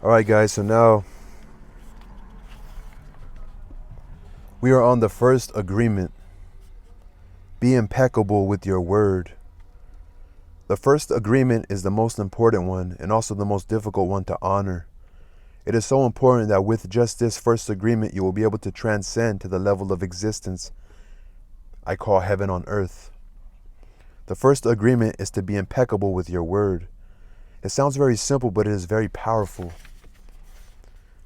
Alright guys, so now we are on the first agreement. Be impeccable with your word. The first agreement is the most important one and also the most difficult one to honor. It is so important that with just this first agreement you will be able to transcend to the level of existence I call heaven on earth. The first agreement is to be impeccable with your word. It sounds very simple, but it is very powerful.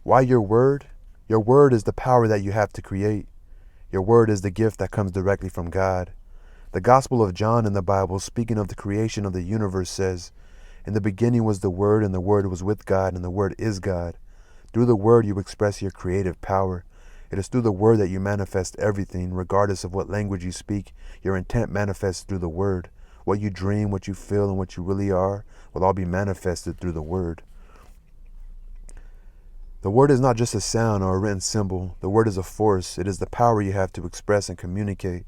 Why your word? Your word is the power that you have to create. Your word is the gift that comes directly from God. The Gospel of John in the Bible, speaking of the creation of the universe, says, "In the beginning was the Word, and the Word was with God, and the Word is God." Through the Word you express your creative power. It is through the Word that you manifest everything, regardless of what language you speak. Your intent manifests through the Word. What you dream, what you feel, and what you really are will all be manifested through the Word. The word is not just a sound or a written symbol. The word is a force. It is the power you have to express and communicate,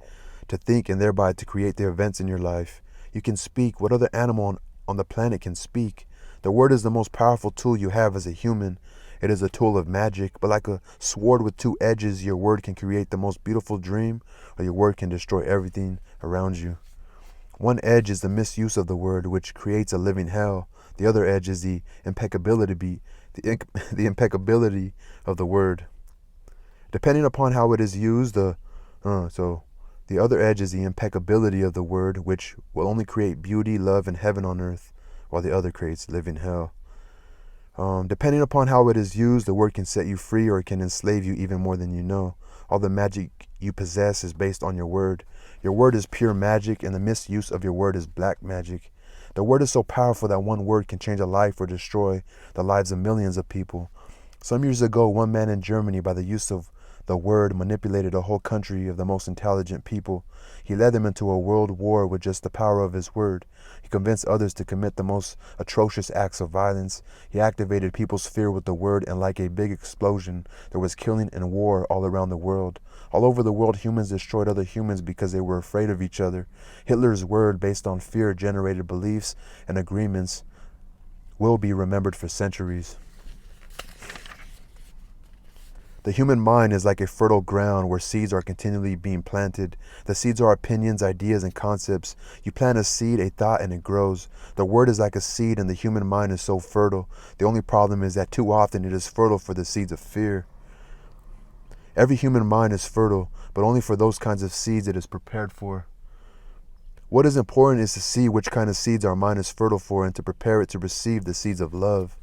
to think, and thereby to create the events in your life. You can speak. What other animal on the planet can speak? The word is the most powerful tool you have as a human. It is a tool of magic, but like a sword with two edges, your word can create the most beautiful dream, or your word can destroy everything around you. One edge is the misuse of the word, which creates a living hell. The other edge is the the impeccability of the word. Depending upon how it is used, the other edge is the impeccability of the word, which will only create beauty, love, and heaven on earth, while the other creates living hell. Depending upon how it is used, the word can set you free or it can enslave you even more than you know. All the magic you possess is based on your word. Your word is pure magic, and the misuse of your word is black magic. The word is so powerful that one word can change a life or destroy the lives of millions of people. Some years ago, one man in Germany, by the use of the word, manipulated a whole country of the most intelligent people. He led them into a world war with just the power of his word. He convinced others to commit the most atrocious acts of violence. He activated people's fear with the word, and like a big explosion, there was killing and war all around the world. All over the world, humans destroyed other humans because they were afraid of each other. Hitler's word, based on fear-generated beliefs and agreements, will be remembered for centuries. The human mind is like a fertile ground where seeds are continually being planted. The seeds are opinions, ideas, and concepts. You plant a seed, a thought, and it grows. The word is like a seed, and the human mind is so fertile. The only problem is that too often it is fertile for the seeds of fear. Every human mind is fertile, but only for those kinds of seeds it is prepared for. What is important is to see which kind of seeds our mind is fertile for and to prepare it to receive the seeds of love.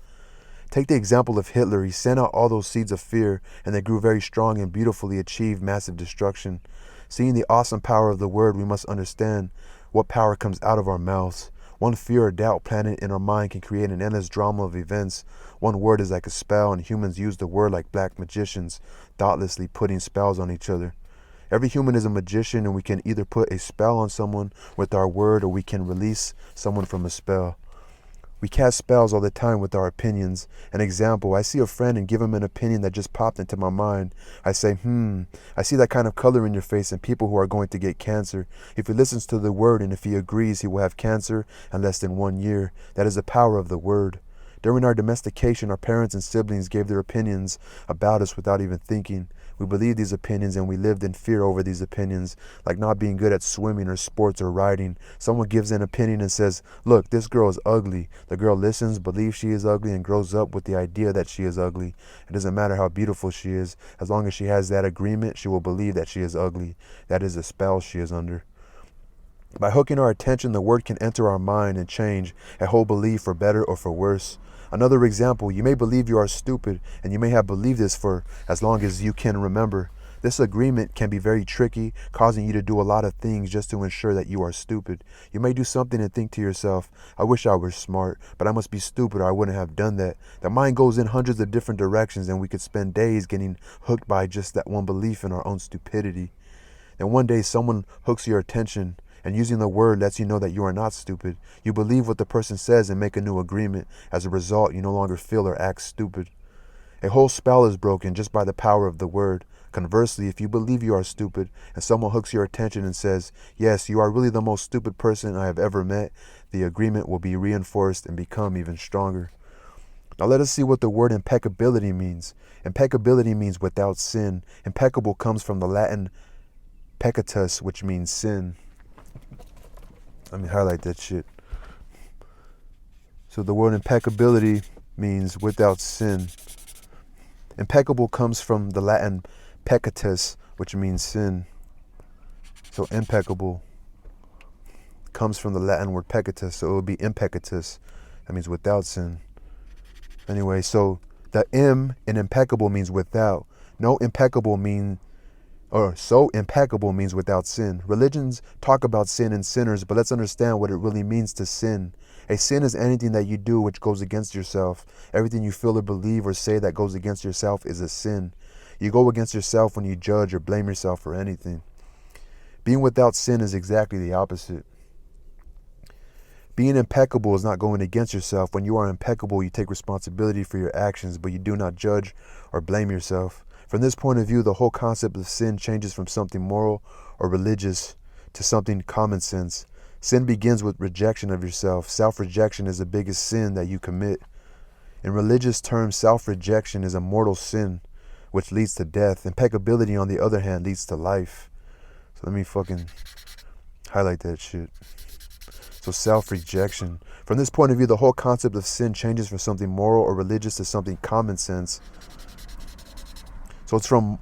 Take the example of Hitler. He sent out all those seeds of fear, and they grew very strong and beautifully achieved massive destruction. Seeing the awesome power of the word, we must understand what power comes out of our mouths. One fear or doubt planted in our mind can create an endless drama of events. One word is like a spell, and humans use the word like black magicians, thoughtlessly putting spells on each other. Every human is a magician, and we can either put a spell on someone with our word, or we can release someone from a spell. We cast spells all the time with our opinions. An example, I see a friend and give him an opinion that just popped into my mind. I say, I see that kind of color in your face and people who are going to get cancer. If he listens to the word and if he agrees, he will have cancer in less than 1 year. That is the power of the word. During our domestication, our parents and siblings gave their opinions about us without even thinking. We believed these opinions and we lived in fear over these opinions, like not being good at swimming or sports or riding. Someone gives an opinion and says, "Look, this girl is ugly." The girl listens, believes she is ugly, and grows up with the idea that she is ugly. It doesn't matter how beautiful she is. As long as she has that agreement, she will believe that she is ugly. That is the spell she is under. By hooking our attention, the word can enter our mind and change a whole belief for better or for worse. Another example, you may believe you are stupid, and you may have believed this for as long as you can remember. This agreement can be very tricky, causing you to do a lot of things just to ensure that you are stupid. You may do something and think to yourself, "I wish I were smart, but I must be stupid or I wouldn't have done that." The mind goes in hundreds of different directions, and we could spend days getting hooked by just that one belief in our own stupidity. Then one day someone hooks your attention, and using the word lets you know that you are not stupid. You believe what the person says and make a new agreement. As a result, you no longer feel or act stupid. A whole spell is broken just by the power of the word. Conversely, if you believe you are stupid and someone hooks your attention and says, "Yes, you are really the most stupid person I have ever met," the agreement will be reinforced and become even stronger. Now let us see what the word impeccability means. Impeccability means without sin. Impeccable comes from the Latin peccatus, which means sin. Let me highlight that shit. So the word impeccability means without sin. Impeccable comes from the Latin peccatus, which means sin. So impeccable comes from the Latin word peccatus, so it would be impeccatus. That means without sin. Anyway, so the M in impeccable means without. So impeccable means without sin. Religions talk about sin and sinners, but let's understand what it really means to sin. A sin is anything that you do which goes against yourself. Everything you feel or believe or say that goes against yourself is a sin. You go against yourself when you judge or blame yourself for anything. Being without sin is exactly the opposite. Being impeccable is not going against yourself. When you are impeccable, you take responsibility for your actions, but you do not judge or blame yourself. From this point of view, the whole concept of sin changes from something moral or religious to something common sense. Sin begins with rejection of yourself. Self-rejection is the biggest sin that you commit. In religious terms, self-rejection is a mortal sin, which leads to death. Impeccability, on the other hand, leads to life. So let me fucking highlight that shit. So self-rejection. From this point of view, the whole concept of sin changes from something moral or religious to something common sense. So it's from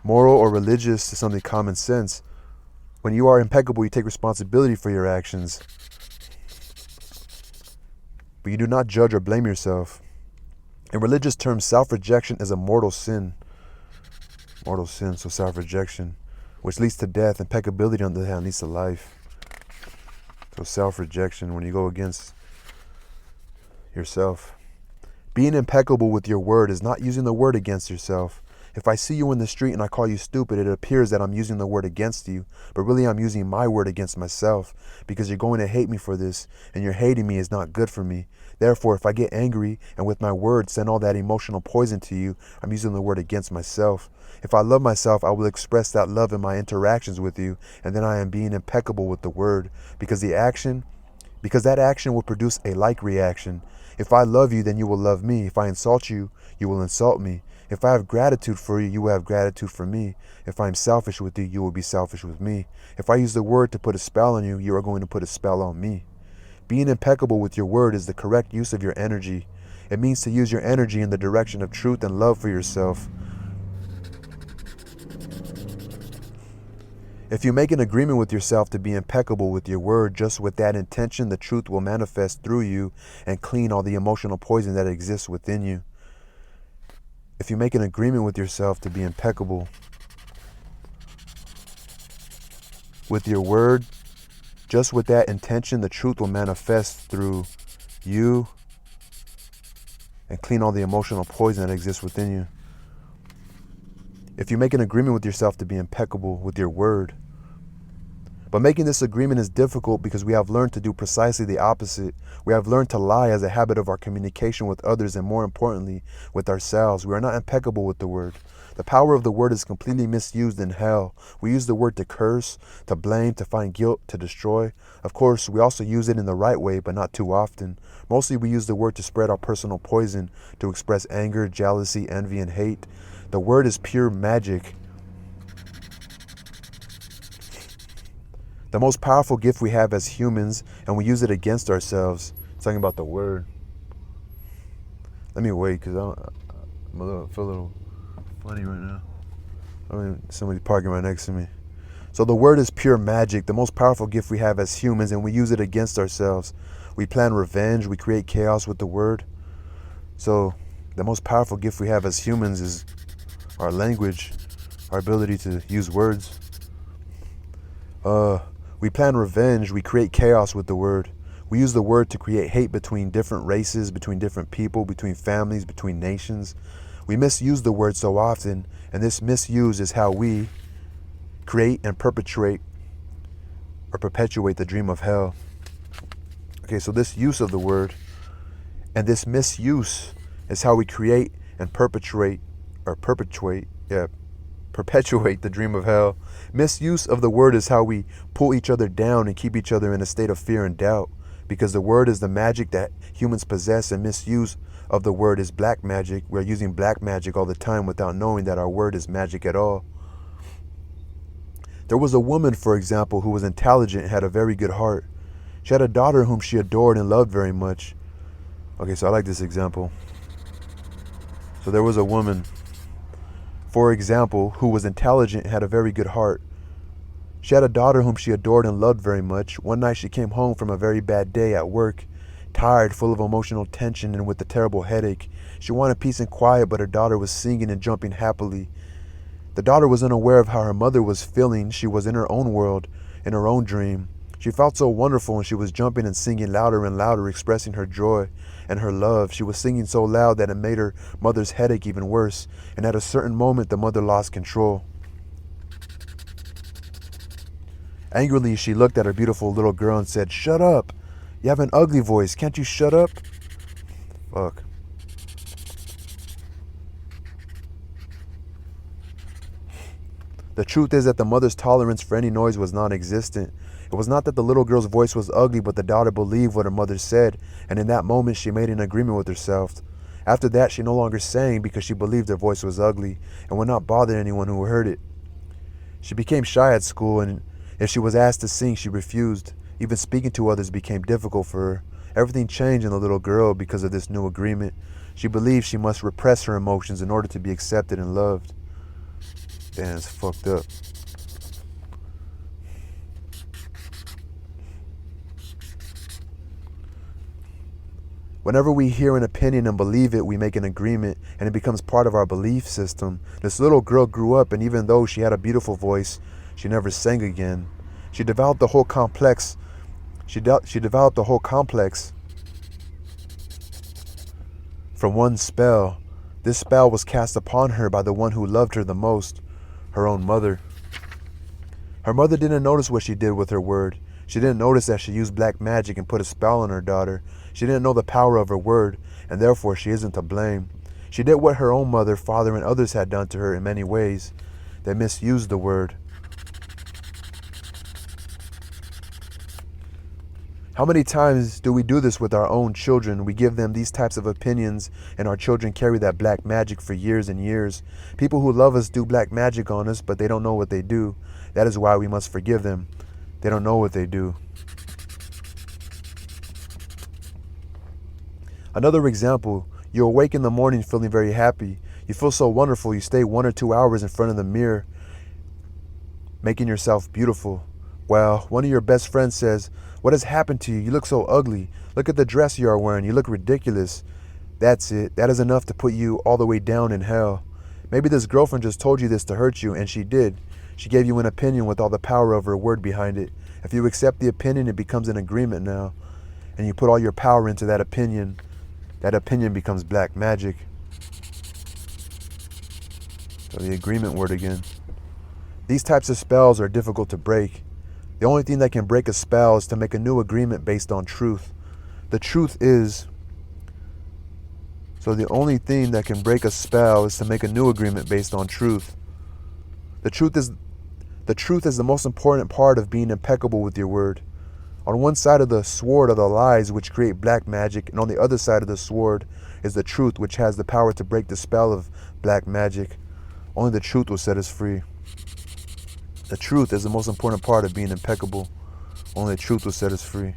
moral or religious to something common sense. When you are impeccable, you take responsibility for your actions, but you do not judge or blame yourself. In religious terms, self-rejection is a mortal sin. Mortal sin, so self-rejection, which leads to death. Impeccability, on the other hand, leads to life. So self-rejection, when you go against yourself. Being impeccable with your word is not using the word against yourself. If I see you in the street and I call you stupid, it appears that I'm using the word against you, but really I'm using my word against myself, because you're going to hate me for this, and your hating me is not good for me. Therefore, if I get angry and with my words send all that emotional poison to you, I'm using the word against myself. If I love myself, I will express that love in my interactions with you, and then I am being impeccable with the word, because that action will produce a like reaction. If I love you, then you will love me. If I insult you, you will insult me. If I have gratitude for you, you will have gratitude for me. If I am selfish with you, you will be selfish with me. If I use the word to put a spell on you, you are going to put a spell on me. Being impeccable with your word is the correct use of your energy. It means to use your energy in the direction of truth and love for yourself. If you make an agreement with yourself to be impeccable with your word, just with that intention, the truth will manifest through you and clean all the emotional poison that exists within you. If you make an agreement with yourself to be impeccable with your word, just with that intention, the truth will manifest through you and clean all the emotional poison that exists within you. If you make an agreement with yourself to be impeccable with your word, but making this agreement is difficult because we have learned to do precisely the opposite. We have learned to lie as a habit of our communication with others, and more importantly, with ourselves. We are not impeccable with the word. The power of the word is completely misused in hell. We use the word to curse, to blame, to find guilt, to destroy. Of course, we also use it in the right way, but not too often. Mostly we use the word to spread our personal poison, to express anger, jealousy, envy, and hate. The word is pure magic. The most powerful gift we have as humans, and we use it against ourselves. It's talking about the word. Let me wait, because I feel a little funny right now. I mean, somebody's parking right next to me. So the word is pure magic, the most powerful gift we have as humans, and we use it against ourselves. We plan revenge, we create chaos with the word. So the most powerful gift we have as humans is our language, our ability to use words. We plan revenge, we create chaos with the word. We use the word to create hate between different races, between different people, between families, between nations. We misuse the word so often, and this misuse is how we create and perpetuate the dream of hell. Okay, so this use of the word and this misuse is how we create and perpetuate the dream of hell. Misuse of the word is how we pull each other down and keep each other in a state of fear and doubt. because the word is the magic that humans possess, and misuse of the word is black magic. We're using black magic all the time without knowing that our word is magic at all. There was a woman, for example, who was intelligent and had a very good heart. She had a daughter whom she adored and loved very much. Okay, so I like this example. So there was a woman, for example, who was intelligent and had a very good heart. She had a daughter whom she adored and loved very much. One night she came home from a very bad day at work, tired, full of emotional tension, and with a terrible headache. She wanted peace and quiet, but her daughter was singing and jumping happily. The daughter was unaware of how her mother was feeling. She was in her own world, in her own dream. She felt so wonderful, and she was jumping and singing louder and louder, expressing her joy and her love. She was singing so loud that it made her mother's headache even worse, and at a certain moment the mother lost control. Angrily, she looked at her beautiful little girl and said, "Shut up! You have an ugly voice. Can't you shut up?" Fuck. The truth is that the mother's tolerance for any noise was non-existent. It was not that the little girl's voice was ugly, but the daughter believed what her mother said, and in that moment she made an agreement with herself. After that, she no longer sang because she believed her voice was ugly and would not bother anyone who heard it. She became shy at school, and if she was asked to sing, she refused. Even speaking to others became difficult for her. Everything changed in the little girl because of this new agreement. She believed she must repress her emotions in order to be accepted and loved. Damn, it's fucked up. Whenever we hear an opinion and believe it, we make an agreement, and it becomes part of our belief system. This little girl grew up, and even though she had a beautiful voice, she never sang again. She developed the whole complex. She developed the whole complex from one spell. This spell was cast upon her by the one who loved her the most, her own mother. Her mother didn't notice what she did with her word. She didn't notice that she used black magic and put a spell on her daughter. She didn't know the power of her word, and therefore she isn't to blame. She did what her own mother, father, and others had done to her in many ways. They misused the word. How many times do we do this with our own children? We give them these types of opinions, and our children carry that black magic for years and years. People who love us do black magic on us, but they don't know what they do. That is why we must forgive them. They don't know what they do. Another example, you awake in the morning feeling very happy. You feel so wonderful, you stay 1 or 2 hours in front of the mirror, making yourself beautiful. Well, one of your best friends says, "What has happened to you? You look so ugly. Look at the dress you are wearing. You look ridiculous." That's it. That is enough to put you all the way down in hell. Maybe this girlfriend just told you this to hurt you, and she did. She gave you an opinion with all the power of her word behind it. If you accept the opinion, it becomes an agreement now. And you put all your power into that opinion. That opinion becomes black magic. So the agreement word again. These types of spells are difficult to break. The only thing that can break a spell is to make a new agreement based on truth. The truth is, so the only thing that can break a spell is to make a new agreement based on truth. The truth is the most important part of being impeccable with your word. On one side of the sword are the lies which create black magic, and on the other side of the sword is the truth which has the power to break the spell of black magic. Only the truth will set us free. The truth is the most important part of being impeccable. Only the truth will set us free.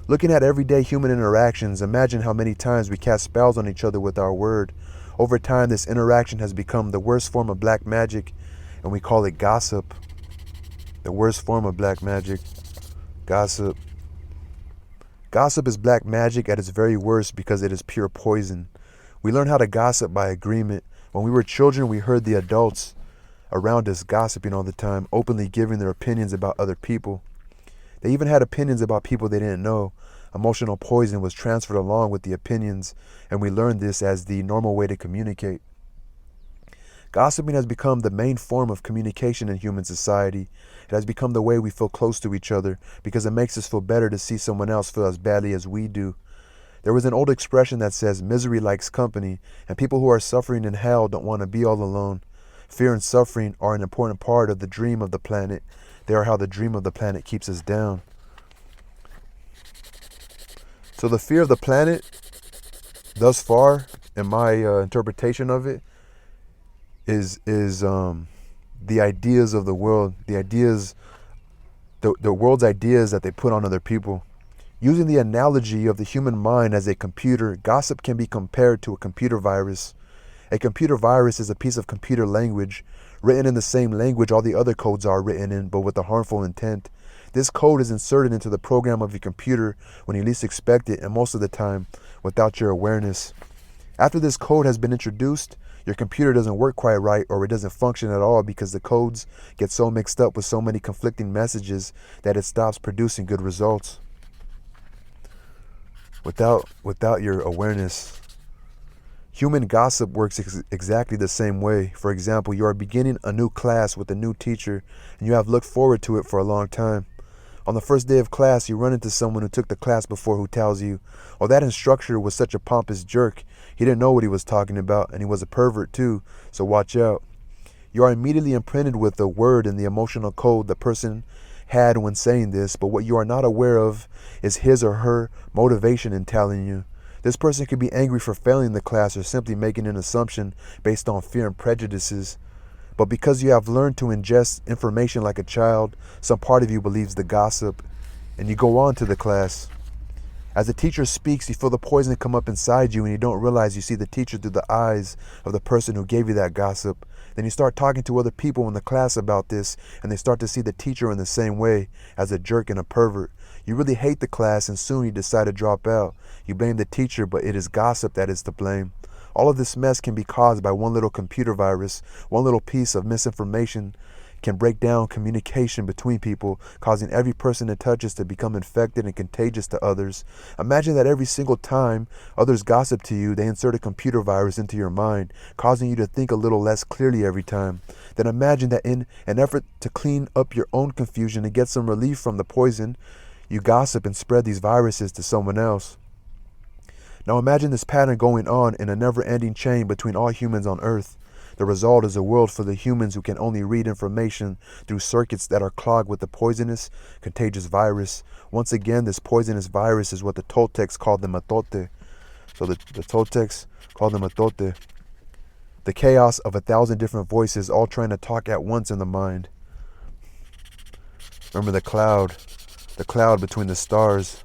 Looking at everyday human interactions, imagine how many times we cast spells on each other with our word. Over time, this interaction has become the worst form of black magic, and we call it gossip. The worst form of black magic. Gossip. Gossip is black magic at its very worst because it is pure poison. We learn how to gossip by agreement. When we were children, we heard the adults around us gossiping all the time, openly giving their opinions about other people. They even had opinions about people they didn't know. Emotional poison was transferred along with the opinions, and we learned this as the normal way to communicate. Gossiping has become the main form of communication in human society. It has become the way we feel close to each other because it makes us feel better to see someone else feel as badly as we do. There was an old expression that says misery likes company, and people who are suffering in hell don't want to be all alone. Fear and suffering are an important part of the dream of the planet. They are how the dream of the planet keeps us down. So the fear of the planet, thus far, in my interpretation of it, is the ideas of the world, the ideas, the world's ideas that they put on other people. Using the analogy of the human mind as a computer, gossip can be compared to a computer virus. A computer virus is a piece of computer language, written in the same language all the other codes are written in, but with a harmful intent. This code is inserted into the program of your computer when you least expect it, and most of the time, without your awareness. After this code has been introduced, your computer doesn't work quite right, or it doesn't function at all because the codes get so mixed up with so many conflicting messages that it stops producing good results. Without your awareness. Human gossip works exactly the same way. For example, you are beginning a new class with a new teacher, and you have looked forward to it for a long time. On the first day of class, you run into someone who took the class before who tells you, "Oh, that instructor was such a pompous jerk. He didn't know what he was talking about, and he was a pervert too, so watch out." You are immediately imprinted with the word and the emotional code the person had when saying this, but what you are not aware of is his or her motivation in telling you. This person could be angry for failing the class or simply making an assumption based on fear and prejudices. But because you have learned to ingest information like a child, some part of you believes the gossip, and you go on to the class. As the teacher speaks, you feel the poison come up inside you, and you don't realize you see the teacher through the eyes of the person who gave you that gossip. Then you start talking to other people in the class about this, and they start to see the teacher in the same way, as a jerk and a pervert. You really hate the class, and soon you decide to drop out. You blame the teacher, but it is gossip that is to blame. All of this mess can be caused by one little computer virus. One little piece of misinformation can break down communication between people, causing every person it touches to become infected and contagious to others. Imagine that every single time others gossip to you, they insert a computer virus into your mind, causing you to think a little less clearly every time. Then imagine that in an effort to clean up your own confusion and get some relief from the poison, you gossip and spread these viruses to someone else. Now imagine this pattern going on in a never-ending chain between all humans on Earth. The result is a world for the humans who can only read information through circuits that are clogged with the poisonous, contagious virus. Once again, this poisonous virus is what the Toltecs called the matote. So the Toltecs called the matote. The chaos of 1,000 different voices all trying to talk at once in the mind. Remember the cloud between the stars.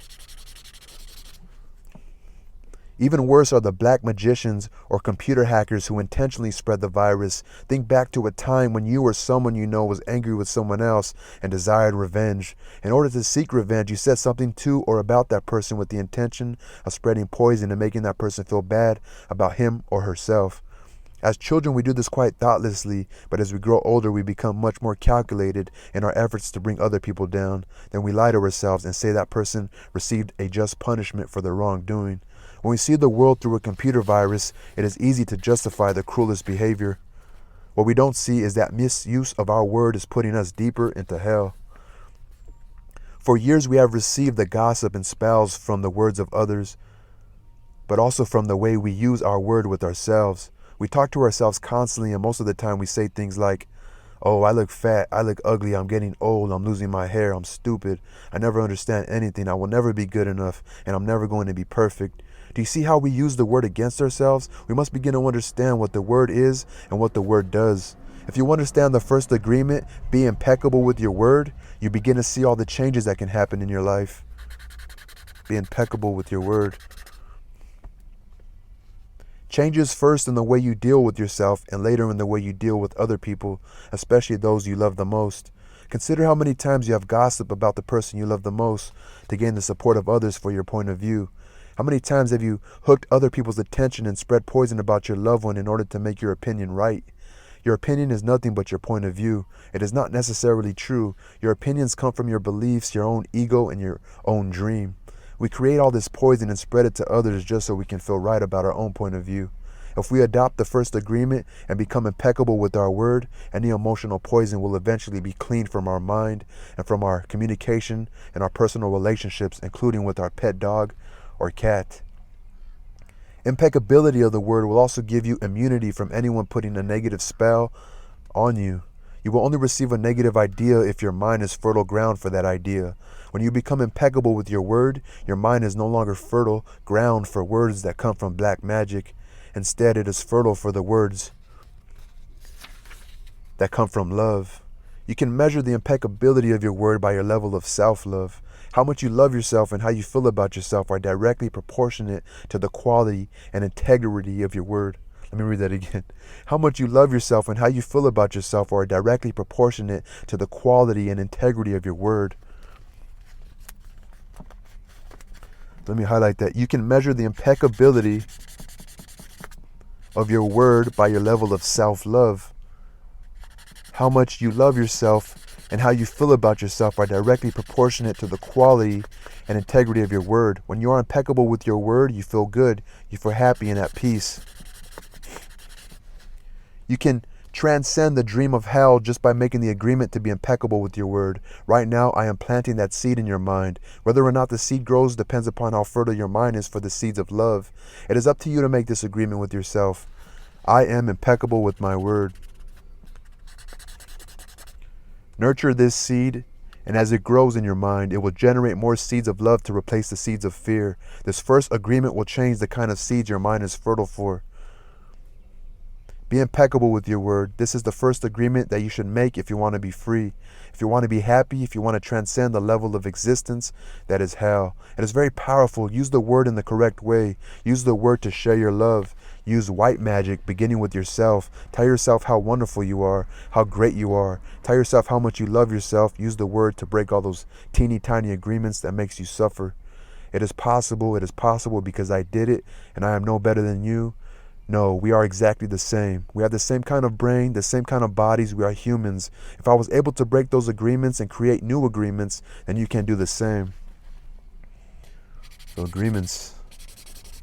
Even worse are the black magicians or computer hackers who intentionally spread the virus. Think back to a time when you or someone you know was angry with someone else and desired revenge. In order to seek revenge, you said something to or about that person with the intention of spreading poison and making that person feel bad about him or herself. As children, we do this quite thoughtlessly, but as we grow older, we become much more calculated in our efforts to bring other people down. Then we lie to ourselves and say that person received a just punishment for their wrongdoing. When we see the world through a computer virus, it is easy to justify the cruelest behavior. What we don't see is that misuse of our word is putting us deeper into hell. For years we have received the gossip and spells from the words of others, but also from the way we use our word with ourselves. We talk to ourselves constantly, and most of the time we say things like, "Oh, I look fat, I look ugly, I'm getting old, I'm losing my hair, I'm stupid, I never understand anything, I will never be good enough, and I'm never going to be perfect." Do you see how we use the word against ourselves? We must begin to understand what the word is and what the word does. If you understand the first agreement, be impeccable with your word, you begin to see all the changes that can happen in your life. Be impeccable with your word. Changes first in the way you deal with yourself and later in the way you deal with other people, especially those you love the most. Consider how many times you have gossiped about the person you love the most to gain the support of others for your point of view. How many times have you hooked other people's attention and spread poison about your loved one in order to make your opinion right? Your opinion is nothing but your point of view. It is not necessarily true. Your opinions come from your beliefs, your own ego, and your own dream. We create all this poison and spread it to others just so we can feel right about our own point of view. If we adopt the first agreement and become impeccable with our word, any emotional poison will eventually be cleaned from our mind and from our communication and our personal relationships, including with our pet dog or cat. Impeccability of the word will also give you immunity from anyone putting a negative spell on you. You will only receive a negative idea if your mind is fertile ground for that idea. When you become impeccable with your word, your mind is no longer fertile ground for words that come from black magic. Instead, it is fertile for the words that come from love. You can measure the impeccability of your word by your level of self-love. How much you love yourself and how you feel about yourself are directly proportionate to the quality and integrity of your word. Let me read that again. How much you love yourself and how you feel about yourself are directly proportionate to the quality and integrity of your word. Let me highlight that. You can measure the impeccability of your word by your level of self-love. How much you love yourself and how you feel about yourself are directly proportionate to the quality and integrity of your word. When you are impeccable with your word, you feel good, you feel happy and at peace. You can transcend the dream of hell just by making the agreement to be impeccable with your word. Right now, I am planting that seed in your mind. Whether or not the seed grows depends upon how fertile your mind is for the seeds of love. It is up to you to make this agreement with yourself. I am impeccable with my word. Nurture this seed, and as it grows in your mind, it will generate more seeds of love to replace the seeds of fear. This first agreement will change the kind of seeds your mind is fertile for. Be impeccable with your word. This is the first agreement that you should make if you want to be free, if you want to be happy, if you want to transcend the level of existence that is hell. It is very powerful. Use the word in the correct way. Use the word to share your love. Use white magic, beginning with yourself. Tell yourself how wonderful you are, how great you are. Tell yourself how much you love yourself. Use the word to break all those teeny tiny agreements that makes you suffer. It is possible because I did it, and I am no better than you. No, we are exactly the same. We have the same kind of brain, the same kind of bodies. We are humans. If I was able to break those agreements and create new agreements, then you can do the same. So agreements,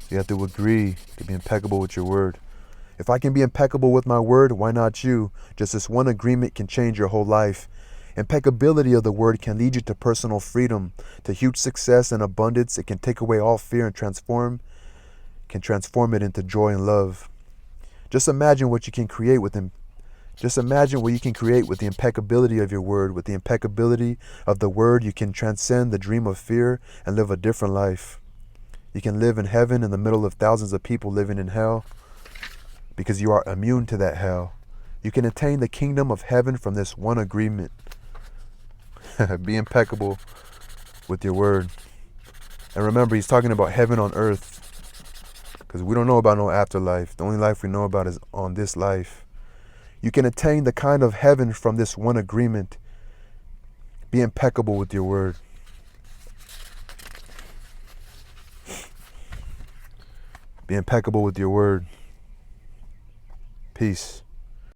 you have to agree to be impeccable with your word. If I can be impeccable with my word, why not you? Just this one agreement can change your whole life. Impeccability of the word can lead you to personal freedom, to huge success and abundance. It can take away all fear and transform it into joy and love. Just imagine what you can create with him. Just imagine what you can create with the impeccability of your word. With the impeccability of the word, you can transcend the dream of fear and live a different life. You can live in heaven in the middle of thousands of people living in hell because you are immune to that hell. You can attain the kingdom of heaven from this one agreement. Be impeccable with your word. And remember, he's talking about heaven on earth. Because we don't know about no afterlife. The only life we know about is on this life. You can attain the kind of heaven from this one agreement. Be impeccable with your word. Be impeccable with your word. Peace.